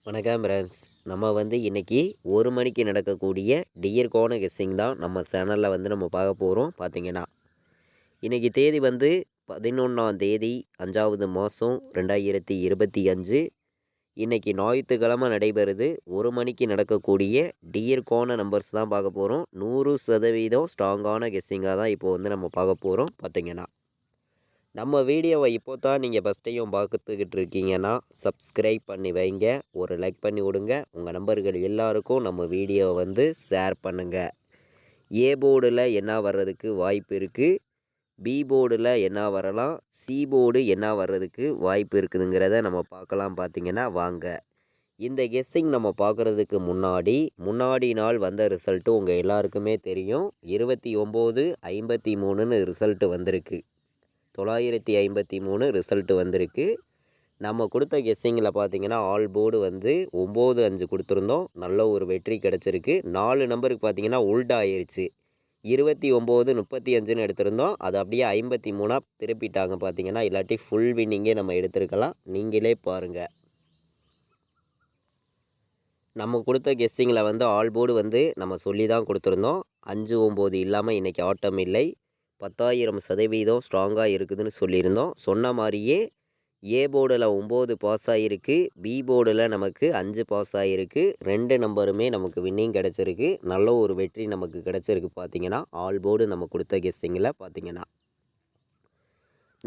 வணக்கம் ஃப்ரெண்ட்ஸ். நம்ம இன்றைக்கி 1 மணிக்கு நடக்கக்கூடிய டியர் கோண கெஸ்ஸிங் தான் நம்ம சேனலில் நம்ம பார்க்க போகிறோம். பார்த்திங்கன்னா இன்றைக்கி தேதி 11ஆம் தேதி 5வது மாதம் 2025. இன்றைக்கி ஞாயிற்றுக்கிழமை நடைபெறுது. 1 மணிக்கு நடக்கக்கூடிய டியர் கோண நம்பர்ஸ் தான் பார்க்க போகிறோம். 100% ஸ்ட்ராங்கான கெஸ்ஸிங்காக தான் இப்போ நம்ம பார்க்க போகிறோம். பார்த்திங்கன்னா நம்ம வீடியோவை இப்போ தான் நீங்கள் ஃபஸ்ட் டைம் பார்த்துக்கிட்டு இருக்கீங்கன்னா சப்ஸ்கிரைப் பண்ணி வைங்க, ஒரு லைக் பண்ணி விடுங்க. உங்கள் நம்பர்கள் எல்லாருக்கும் நம்ம வீடியோவை ஷேர் பண்ணுங்கள். ஏ போர்டில் என்ன வர்றதுக்கு வாய்ப்பு இருக்குது, பி போர்டில் என்ன வரலாம், சி போர்டு என்ன வர்றதுக்கு வாய்ப்பு இருக்குதுங்கிறத நம்ம பார்க்கலாம். பார்த்திங்கன்னா வாங்க. இந்த கெஸ்ஸிங் நம்ம பார்க்குறதுக்கு முன்னாடி நாள் வந்த ரிசல்ட்டு உங்கள் எல்லாருக்குமே தெரியும். 2953ன்னு ரிசல்ட்டு வந்திருக்கு. 953 ரிசல்ட்டு வந்திருக்கு. நம்ம கொடுத்த கெஸ்ஸிங்கில் பார்த்திங்கன்னா ஆல் போர்டு 9-5 கொடுத்துருந்தோம். நல்ல ஒரு வெற்றி கிடச்சிருக்கு. 4 நம்பருக்கு பார்த்திங்கன்னா உல்டா ஆயிடுச்சு. 29-35ன்னு எடுத்திருந்தோம். அது அப்படியே 53 திருப்பிட்டாங்க. பார்த்திங்கன்னா இல்லாட்டி ஃபுல் வின்னிங்கே நம்ம எடுத்திருக்கலாம். நீங்களே பாருங்கள். நம்ம கொடுத்த கெஸ்ஸிங்கில் ஆல் போர்டு நம்ம சொல்லி தான் கொடுத்துருந்தோம். 5-9 இல்லாமல் இன்றைக்கி ஆட்டம் இல்லை. 10,000% ஸ்ட்ராங்காக இருக்குதுன்னு சொல்லியிருந்தோம். சொன்ன மாதிரியே ஏ போர்டில் 9 பாஸ் ஆகிருக்கு, பி போர்டில் நமக்கு 5 பாஸ் ஆகிருக்கு. 2 நம்பருமே நமக்கு வின்னிங் கிடச்சிருக்கு. நல்ல ஒரு வெற்றி நமக்கு கிடச்சிருக்கு. பார்த்திங்கன்னா ஆல் போர்டு நம்ம கொடுத்த கெஸ்ஸிங்கில் பார்த்திங்கன்னா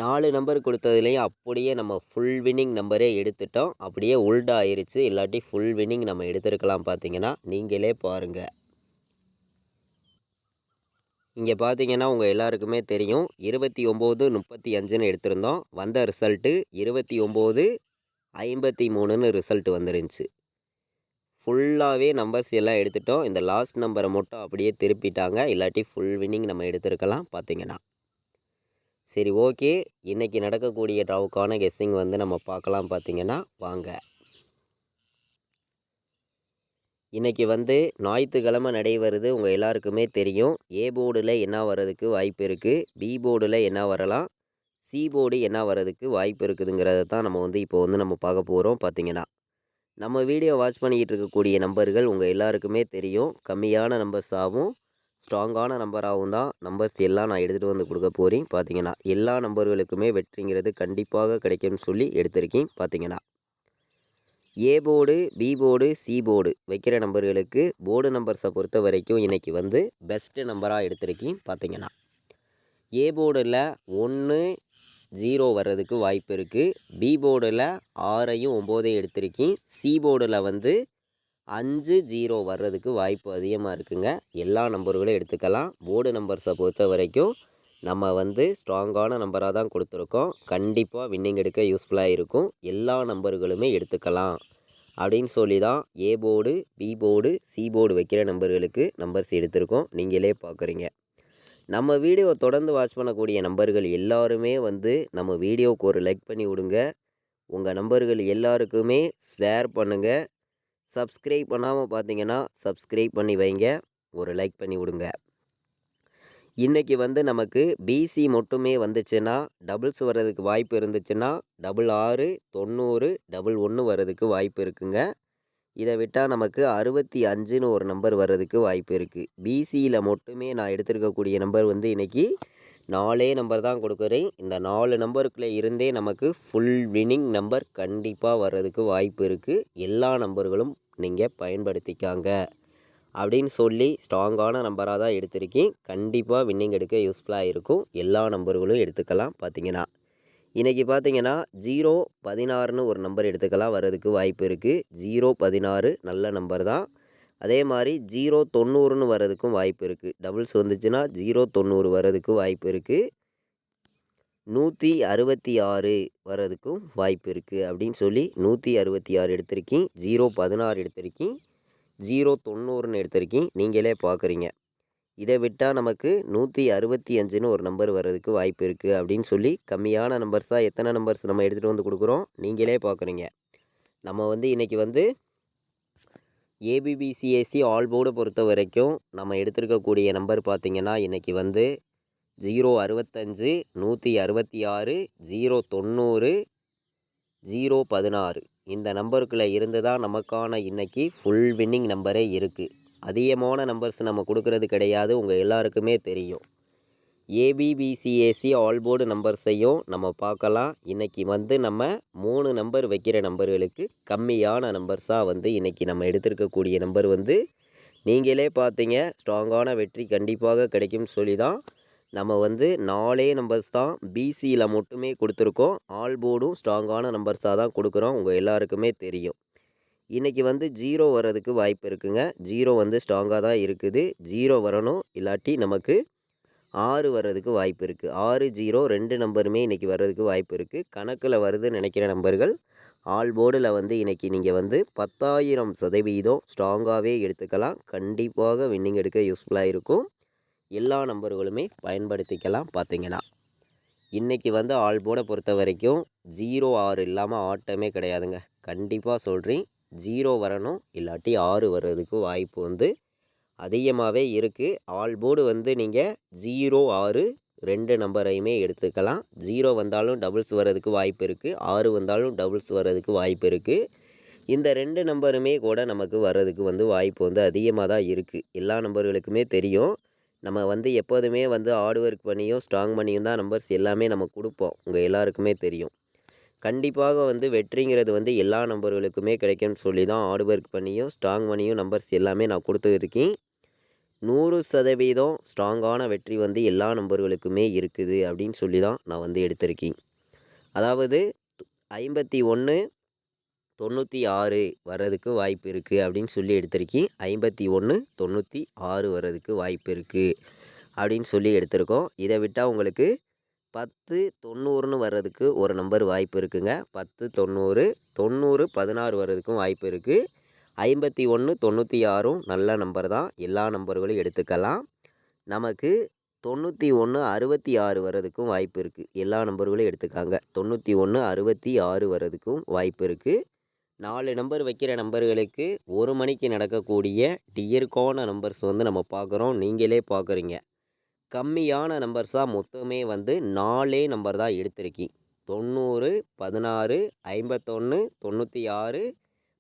4 நம்பர் கொடுத்ததுலேயும் அப்படியே நம்ம ஃபுல் வின்னிங் நம்பரே எடுத்துட்டோம். அப்படியே உல்டா ஆயிடுச்சு. இல்லாட்டி ஃபுல் வின்னிங் நம்ம எடுத்துருக்கலாம். பார்த்திங்கன்னா நீங்களே பாருங்கள். இங்கே பார்த்திங்கன்னா உங்கள் எல்லாருக்குமே தெரியும். 29-35ன்னு எடுத்திருந்தோம். வந்த ரிசல்ட்டு 29-53ன்னு ரிசல்ட்டு வந்துருந்துச்சு. ஃபுல்லாகவே நம்பர்ஸ் எல்லாம் எடுத்துட்டோம். இந்த லாஸ்ட் நம்பரை மட்டும் அப்படியே திருப்பிட்டாங்க. இல்லாட்டி ஃபுல் வின்னிங் நம்ம எடுத்துருக்கலாம். பார்த்திங்கன்னா சரி, ஓகே. இன்றைக்கி நடக்கக்கூடிய ட்ராவுக்கான கெஸ்ஸிங் நம்ம பார்க்கலாம். பார்த்திங்கன்னா வாங்க. இன்றைக்கி ஞாயிற்றுக்கிழமை நடைபெறுது. உங்கள் எல்லாருக்குமே தெரியும். ஏ போர்டில் என்ன வர்றதுக்கு வாய்ப்பு இருக்குது, பி போர்டில் என்ன வரலாம், சி போர்டு என்ன வர்றதுக்கு வாய்ப்பு இருக்குதுங்கிறத தான் நம்ம இப்போ நம்ம பார்க்க போகிறோம். பார்த்திங்கன்னா நம்ம வீடியோ வாட்ச் பண்ணிக்கிட்டு இருக்கக்கூடிய நம்பர்கள் உங்கள் எல்லாருக்குமே தெரியும். கம்மியான நம்பர்ஸாகவும் ஸ்ட்ராங்கான நம்பராகவும் தான் நம்பர்ஸ் எல்லாம் நான் எடுத்துகிட்டு கொடுக்க போகிறேன். பார்த்திங்கன்னா எல்லா நம்பர்களுக்குமே வெற்றிங்கிறது கண்டிப்பாக கிடைக்கும்னு சொல்லி எடுத்திருக்கேன். பார்த்திங்கன்னா A board, B board, C board வைக்கிற நம்பர்களுக்கு போர்டு நம்பர்ஸை பொறுத்த வரைக்கும் இன்றைக்கி பெஸ்ட்டு நம்பராக எடுத்திருக்கேன். பார்த்திங்கன்னா ஏ போர்டில் 1-0 வர்றதுக்கு வாய்ப்பு இருக்குது. பி போர்டில் 6-9 எடுத்திருக்கேன். சி போர்டில் 5-0 வர்றதுக்கு வாய்ப்பு அதிகமாக இருக்குங்க. எல்லா நம்பர்களும் எடுத்துக்கலாம். போர்டு நம்பர்ஸை பொறுத்த வரைக்கும் நம்ம ஸ்ட்ராங்கான நம்பராக தான் கொடுத்துருக்கோம். கண்டிப்பாக வின்னிங் எடுக்க யூஸ்ஃபுல்லாக இருக்கும். எல்லா நம்பர்களுமே எடுத்துக்கலாம் அப்படின்னு சொல்லி தான் A board, B board, C board வைக்கிற நம்பர்களுக்கு நம்பர்ஸ் எடுத்திருக்கோம். நீங்களே பார்க்குறீங்க. நம்ம வீடியோவை தொடர்ந்து வாட்ச் பண்ணக்கூடிய நம்பர்கள் எல்லாருமே நம்ம வீடியோவுக்கு ஒரு லைக் பண்ணி விடுங்க. உங்கள் நம்பர்கள் எல்லாருக்குமே ஷேர் பண்ணுங்கள். சப்ஸ்கிரைப் பண்ணாமல் பார்த்தீங்கன்னா சப்ஸ்கிரைப் பண்ணி வைங்க, ஒரு லைக் பண்ணி விடுங்க. இன்றைக்கி நமக்கு பிசி மட்டுமே வந்துச்சுன்னா, டபுள்ஸ் வர்றதுக்கு வாய்ப்பு இருந்துச்சுன்னா 66, 90, 11 வர்றதுக்கு வாய்ப்பு இருக்குங்க. இதை விட்டால் நமக்கு 65ன்னு ஒரு நம்பர் வர்றதுக்கு வாய்ப்பு இருக்குது. பிசியில் மட்டுமே நான் எடுத்திருக்கக்கூடிய நம்பர் இன்றைக்கி 4 நம்பர் தான் கொடுக்குறேன். இந்த 4 நம்பருக்குள்ளே இருந்தே நமக்கு ஃபுல் வின்னிங் நம்பர் கண்டிப்பாக வர்றதுக்கு வாய்ப்பு இருக்குது. எல்லா நம்பர்களும் நீங்கள் பயன்படுத்திக்காங்க அப்படின்னு சொல்லி ஸ்ட்ராங்கான நம்பராக தான் எடுத்திருக்கேன். கண்டிப்பாக வின்னிங் எடுக்க யூஸ்ஃபுல்லாக இருக்கும். எல்லா நம்பர்களும் எடுத்துக்கலாம். பார்த்திங்கன்னா இன்றைக்கி பார்த்திங்கன்னா 0-16ன்னு ஒரு நம்பர் எடுத்துக்கலாம், வர்றதுக்கு வாய்ப்பு இருக்குது. 0-16 நல்ல நம்பர் தான். அதே மாதிரி 0-90ன்னு வர்றதுக்கும் வாய்ப்பு இருக்குது. டபுள்ஸ் வந்துச்சுன்னா 0-90 வர்றதுக்கு வாய்ப்பு இருக்குது. 166 வர்றதுக்கும் வாய்ப்பு இருக்குது அப்படின்னு சொல்லி 166 எடுத்திருக்கேன். 0-16 எடுத்திருக்கேன். 0-90ன்னு எடுத்திருக்கேன். நீங்களே பார்க்குறீங்க. இதை விட்டால் நமக்கு 165ன்னு ஒரு நம்பர் வர்றதுக்கு வாய்ப்பு இருக்குது அப்படின்னு சொல்லி கம்மியான நம்பர்ஸாக எத்தனை நம்பர்ஸ் நம்ம எடுத்துகிட்டு கொடுக்குறோம். நீங்களே பார்க்குறீங்க. நம்ம இன்றைக்கி ஏபிபிசிஏசி ஆல் போர்டை பொறுத்த வரைக்கும் நம்ம எடுத்திருக்கக்கூடிய நம்பர் பார்த்திங்கன்னா இன்றைக்கி 065, 166, 090, 016 இந்த நம்பருக்குள்ளே இருந்து தான் நமக்கான இன்றைக்கி ஃபுல் வின்னிங் நம்பரே இருக்குது. அதிகமான நம்பர்ஸ் நம்ம கொடுக்கறது கிடையாது, உங்கள் எல்லாருக்குமே தெரியும். ஏபிபிசிஏசி ஆல் போர்டு நம்பர்ஸையும் நம்ம பார்க்கலாம். இன்றைக்கி வந்து நம்ம 3 நம்பர் வைக்கிற நம்பர்களுக்கு கம்மியான நம்பர்ஸாக வந்து இன்றைக்கி நம்ம எடுத்திருக்கக்கூடிய நம்பர் வந்து நீங்களே பார்த்தீங்க, ஸ்ட்ராங்கான வெற்றி கண்டிப்பாக கிடைக்கும்னு சொல்லி தான் நம்ம வந்து 4 நம்பர்ஸ் தான் பிசியில் மட்டுமே கொடுத்துருக்கோம். ஆல் போர்டும் ஸ்ட்ராங்கான நம்பர்ஸாக தான் கொடுக்குறோம், உங்கள் எல்லாருக்குமே தெரியும். இன்றைக்கி வந்து 0 வர்றதுக்கு வாய்ப்பு இருக்குங்க. 0 வந்து ஸ்ட்ராங்காக தான் இருக்குது. 0 வரணும், இல்லாட்டி நமக்கு 6 வர்றதுக்கு வாய்ப்பு இருக்குது. 6, 0 2 நம்பருமே இன்றைக்கி வர்றதுக்கு வாய்ப்பு இருக்குது. கணக்கில் வருதுன்னு நினைக்கிற நம்பர்கள் ஆல் போர்டில் வந்து இன்றைக்கி நீங்கள் வந்து 10,000% ஸ்ட்ராங்காகவே எடுத்துக்கலாம். கண்டிப்பாக வின்னிங் எடுக்க யூஸ்ஃபுல்லாக இருக்கும். எல்லா நம்பர்களுமே பயன்படுத்திக்கலாம். பார்த்தீங்கன்னா இன்றைக்கி வந்து ஆல் போர்டை பொறுத்த வரைக்கும் 0, 6 இல்லாமல் ஆட்டமே கிடையாதுங்க. கண்டிப்பாக சொல்கிறேன், 0 வரணும், இல்லாட்டி 6 வர்றதுக்கு வாய்ப்பு வந்து அதிகமாகவே இருக்குது. ஆல் போர்டு வந்து நீங்கள் 0, 6 2 நம்பரையுமே எடுத்துக்கலாம். 0 வந்தாலும் டபுள்ஸ் வர்றதுக்கு வாய்ப்பு இருக்குது, 6 வந்தாலும் டபுள்ஸ் வர்றதுக்கு வாய்ப்பு இருக்குது. இந்த 2 நம்பருமே கூட நமக்கு வர்றதுக்கு வந்து வாய்ப்பு வந்து அதிகமாக தான் இருக்குது. எல்லா நம்பர்களுக்குமே தெரியும், நம்ம வந்து எப்போதுமே வந்து ஹார்ட் ஒர்க் பண்ணியும் ஸ்ட்ராங் பண்ணியும் தான் நம்பர்ஸ் எல்லாமே நம்ம கொடுப்போம், உங்கள் எல்லாருக்குமே தெரியும். கண்டிப்பாக வந்து வெற்றிங்கிறது வந்து எல்லா நம்பர்களுக்குமே கிடைக்கும்னு சொல்லி தான் ஹார்ட் ஒர்க் பண்ணியும் ஸ்ட்ராங் பண்ணியும் நம்பர்ஸ் எல்லாமே நான் கொடுத்துருக்கேன். 100% ஸ்ட்ராங்கான வெற்றி வந்து எல்லா நம்பர்களுக்குமே இருக்குது அப்படின்னு சொல்லி தான் நான் வந்து எடுத்திருக்கேன். அதாவது 51, 96 வர்றதுக்கு வாய்ப்பு இருக்குது அப்படின்னு சொல்லி எடுத்திருக்கேன். 51, 96 வர்றதுக்கு வாய்ப்பு இருக்குது அப்படின்னு சொல்லி எடுத்திருக்கோம். இதை விட்டால் உங்களுக்கு 10, 90ன்னு வர்றதுக்கு ஒரு நம்பர் வாய்ப்பு இருக்குங்க. 10, 90, 90, 16 வர்றதுக்கும் வாய்ப்பு இருக்குது. 51, 96ம் நல்ல நம்பர் தான், எல்லா நம்பர்களும் எடுத்துக்கலாம். நமக்கு 91, 66 வர்றதுக்கும் வாய்ப்பு இருக்குது. எல்லா நம்பர்களும் எடுத்துக்காங்க. 91, 66 வர்றதுக்கும் வாய்ப்பு இருக்குது. 4 நம்பர் வைக்கிற நம்பர்களுக்கு 1 மணிக்கு நடக்கக்கூடிய டியர்கான நம்பர்ஸ் வந்து நம்ம பார்க்குறோம், நீங்களே பார்க்குறீங்க. கம்மியான நம்பர்ஸாக மொத்தமே வந்து 4 நம்பர் தான் எடுத்திருக்கேன். 90, 16, 51, 96,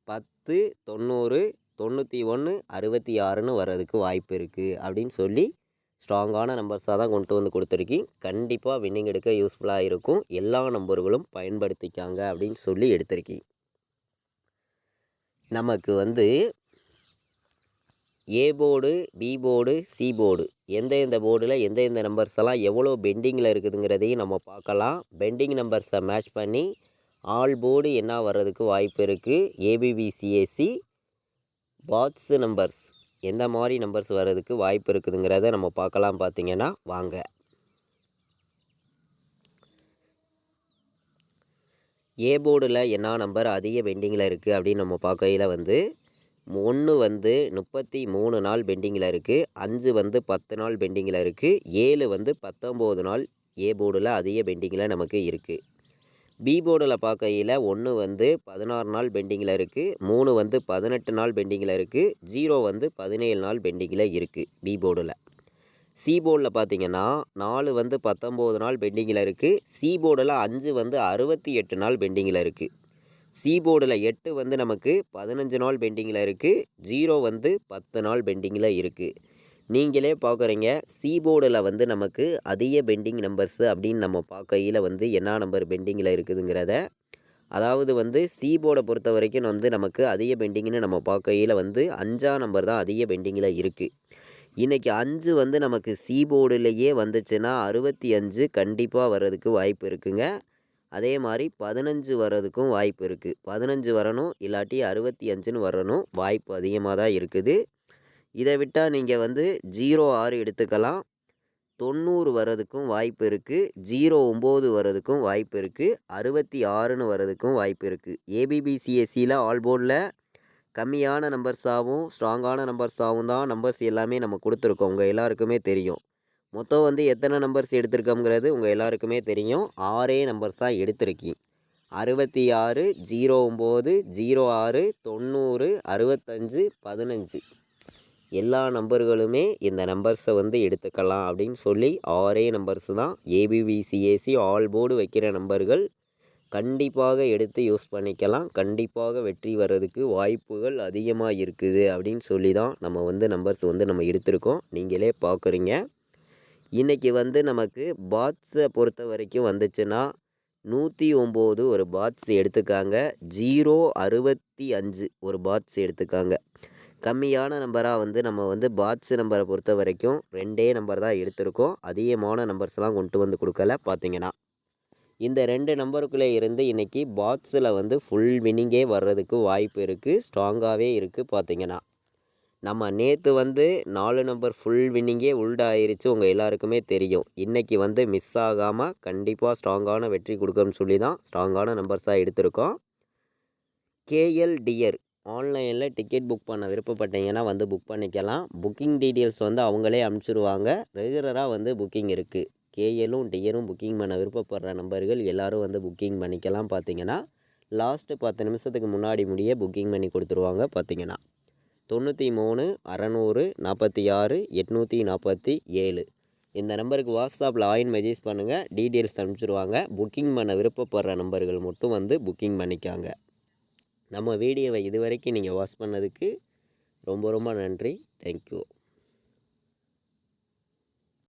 10, 90, 91, 66ன்னு வர்றதுக்கு வாய்ப்பு இருக்குது அப்படின்னு சொல்லி ஸ்ட்ராங்கான நம்பர்ஸாக தான் கொண்டு வந்து கொடுத்துருக்கேன். கண்டிப்பாக வின்னிங் எடுக்க யூஸ்ஃபுல்லாக இருக்கும். எல்லா நம்பர்களும் பயன்படுத்திக்காங்க அப்படின்னு சொல்லி எடுத்திருக்கேன். நமக்கு வந்து A board, B board, C board எந்தெந்த போர்டில் எந்தெந்த நம்பர்ஸ் எல்லாம் எவ்வளோ பெண்டிங்கில் இருக்குதுங்கிறதையும் நம்ம பார்க்கலாம். பெண்டிங் நம்பர்ஸை மேட்ச் பண்ணி ஆல் போர்டு என்ன வர்றதுக்கு வாய்ப்பு இருக்குது, ஏபிபிசிஏசி பாட்ஸ் நம்பர்ஸ் எந்த மாதிரி நம்பர்ஸ் வர்றதுக்கு வாய்ப்பு இருக்குதுங்கிறத நம்ம பார்க்கலாம். பார்த்தீங்கன்னா வாங்க. ஏ போர்டில் என்ன நம்பர் அதிக பெண்டிங்கில் இருக்குது அப்படின்னு நம்ம பார்க்கையில் வந்து 1 வந்து 33 நாள் பெண்டிங்கில் இருக்குது, 5 வந்து 10 நாள் பெண்டிங்கில் இருக்குது, 7 வந்து 19 நாள் ஏ போர்டில் அதிக பெண்டிங்கில் நமக்கு இருக்குது. பி போர்டில் பார்க்கையில் 1 வந்து 16 நாள் பெண்டிங்கில் இருக்குது, 3 வந்து 18 நாள் பெண்டிங்கில் இருக்குது, 0 வந்து 17 நாள் பெண்டிங்கில் இருக்குது பி போர்டில். சி போர்டில் பார்த்தீங்கன்னா 4 வந்து 19 நாள் பெண்டிங்கில் இருக்குது, சி போர்டில் 5 வந்து 68 நாள் பெண்டிங்கில் இருக்குது. சி போர்டில் 8 வந்து நமக்கு 15 நாள் பெண்டிங்கில் இருக்குது, 0 வந்து 10 நாள் பெண்டிங்கில் இருக்குது. நீங்களே பார்க்குறீங்க, சி போர்டில் வந்து நமக்கு அதிக பெண்டிங் நம்பர்ஸு அப்படின்னு நம்ம பார்க்கையில் வந்து என்ன நம்பர் பெண்டிங்கில் இருக்குதுங்கிறத, அதாவது வந்து சி போர்டை பொறுத்த வரைக்கும் வந்து நமக்கு அதிக பெண்டிங்னு நம்ம பார்க்கையில் வந்து 5ஆம் நம்பர் தான் அதிக பெண்டிங்கில் இருக்குது. இன்றைக்கி 5 வந்து நமக்கு சி போர்டிலேயே வந்துச்சுன்னா 65 கண்டிப்பாக வர்றதுக்கு வாய்ப்பு இருக்குங்க. அதே மாதிரி 15 வர்றதுக்கும் வாய்ப்பு இருக்குது. 15 வரணும், இல்லாட்டி 65ன்னு வரணும், வாய்ப்பு அதிகமாக தான் இருக்குது. இதை விட்டால் நீங்கள் வந்து 06 எடுத்துக்கலாம். 90 வர்றதுக்கும் வாய்ப்பு இருக்குது, 09 வர்றதுக்கும் வாய்ப்பு இருக்குது, 66ன்னு வர்றதுக்கும் வாய்ப்பு இருக்குது. ஏபிபிசிஎஸ்சியில் ஆல் போர்டில் கம்மியான நம்பர்ஸாகவும் ஸ்ட்ராங்கான நம்பர்ஸாகவும் தான் நம்பர்ஸ் எல்லாமே நம்ம கொடுத்துருக்கோம், உங்கள் எல்லாருக்குமே தெரியும். மொத்தம் வந்து எத்தனை நம்பர்ஸ் எடுத்திருக்கோங்கிறது உங்கள் எல்லாருக்குமே தெரியும். 6 நம்பர்ஸ் தான் எடுத்திருக்கேன். 66, 09, 06, 90, 65, 15 எல்லா நம்பர்களுமே இந்த நம்பர்ஸை வந்து எடுத்துக்கலாம் அப்படின்னு சொல்லி 6 நம்பர்ஸ் தான் ஏபிபிசிஏசி ஆல் போர்டு வைக்கிற நம்பர்கள். கண்டிப்பாக எடுத்து யூஸ் பண்ணிக்கலாம். கண்டிப்பாக வெற்றி வர்றதுக்கு வாய்ப்புகள் அதிகமாக இருக்குது அப்படின்னு சொல்லி தான் நம்ம வந்து நம்பர்ஸ் வந்து நம்ம எடுத்திருக்கோம். நீங்களே பார்க்குறீங்க. இன்றைக்கி வந்து நமக்கு பாட்ஸை பொறுத்த வரைக்கும் வந்துச்சுன்னா 109 ஒரு பாட்ஸ் எடுத்துக்காங்க. 065 ஒரு பாட்ஸ் எடுத்துக்காங்க. கம்மியான நம்பராக வந்து நம்ம வந்து பாட்ஸ் நம்பரை பொறுத்த வரைக்கும் 2 நம்பர் தான் எடுத்திருக்கோம். அதிகமான நம்பர்ஸ்லாம் கொண்டு வந்து கொடுக்கல. பார்த்தீங்கன்னா இந்த 2 நம்பருக்குள்ளே இருந்து இன்றைக்கி பாட்ஸில் வந்து ஃபுல் வின்னிங்கே வர்றதுக்கு வாய்ப்பு இருக்குது. ஸ்ட்ராங்காகவே இருக்குது. பார்த்தீங்கன்னா நம்ம நேற்று வந்து 4 நம்பர் ஃபுல் வின்னிங்கே உள்டாயிருச்சு. உங்கள் எல்லாருக்குமே தெரியும். இன்றைக்கி வந்து மிஸ் ஆகாமல் கண்டிப்பாக ஸ்ட்ராங்கான வெற்றி கொடுக்கும்னு சொல்லி தான் ஸ்ட்ராங்கான நம்பர்ஸாக எடுத்திருக்கோம். கேஎல் டியர் ஆன்லைனில் டிக்கெட் புக் பண்ண விருப்பப்பட்டீங்கன்னா வந்து புக் பண்ணிக்கலாம். புக்கிங் டீட்டெயில்ஸ் வந்து அவங்களே அனுப்பிச்சிடுவாங்க. ரெகுலராக வந்து புக்கிங் இருக்குது. கேஎலும் டியரும் புக்கிங் பண்ண விருப்பப்படுற நம்பர்கள் எல்லோரும் வந்து புக்கிங் பண்ணிக்கலாம். பார்த்தீங்கன்னா லாஸ்ட்டு 10 நிமிஷத்துக்கு முன்னாடி முடிய புக்கிங் பண்ணி கொடுத்துருவாங்க. பார்த்தீங்கன்னா 93 600 46 847 இந்த நம்பருக்கு வாட்ஸ்அப்பில் ஆயின் மெசேஜ் பண்ணுங்கள். டீட்டெயில்ஸ் அனுப்பிச்சிடுவாங்க. புக்கிங் பண்ண விருப்பப்படுற நம்பர்கள் மட்டும் வந்து புக்கிங் பண்ணிக்காங்க. நம்ம வீடியோவை இதுவரைக்கும் நீங்கள் வாட்ச் பண்ணதுக்கு ரொம்ப ரொம்ப நன்றி. தேங்க்யூ.